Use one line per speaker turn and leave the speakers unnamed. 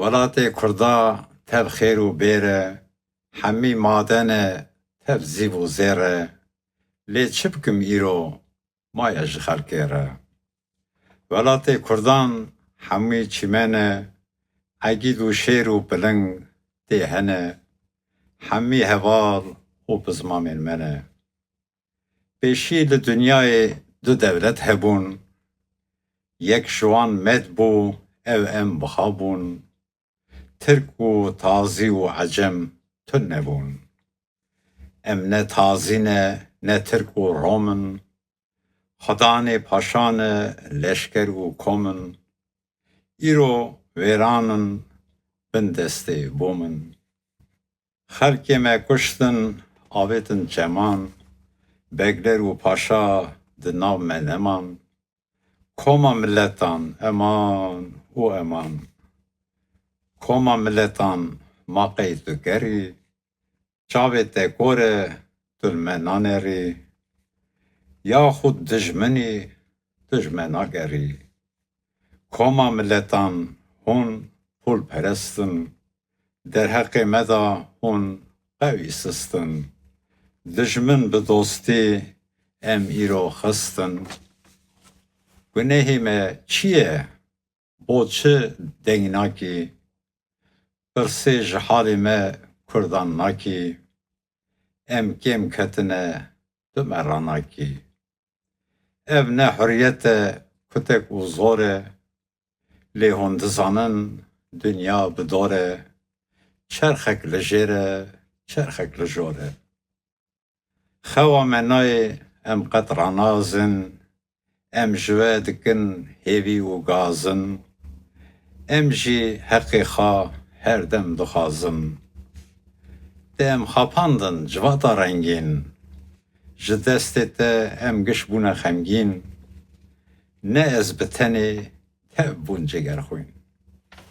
Welatê Kurda tev xêr û bêr e, hemî madene tev zîv û zêr e, lê çi bikim îro maya ji xelkê re. Welatê Kurdan hemî çîmen e, egîd û şêr û piling tê hene, hemî heval û bi zimanên me ne. Pêşî li dinyayê du dewlet hebûn, yek ji wan med bû, ew em biha bûn, Tirk û Tazî û Ecem tune nebûn. Em ne Tazî ne, ne Tirk û Rom in, xwedanê paşan e, leşker û kom in, îro wêran in, bin destê bom in. Xelkê me kuştin, avêtin çeman, begler û paşa di nav me neman. Koma milletan eman û eman. Koma milletan maqey tu gerî, çavê te kor e, tu li me nanerî, yaxud dijminî, tu ji me nagerî. Koma milletan hûn pûlperest in, derheqê me de hûn qewî sist in. Dijmin bi dostî em îro xist in. Gunehê me çi ye? Bo çi deng nakî? Pirsê ji halê me Kurdan nakî, em kêm ketine tu me ranakî. Ev ne hurriyet e, kutek û zor e, lê hûn dizanin dinya bi dor e, çerxek li jêr e, çerxek li jor e. Xewa me nayê em qet ranazin, em ji we dikin hêvî û gazin, em jî heqê xwe her dem dixwazin. Te em xapandin civata rengîn, ji destê te em giş bûne xemgîn, ne ez bi tenê tev bûn cigerxwîn.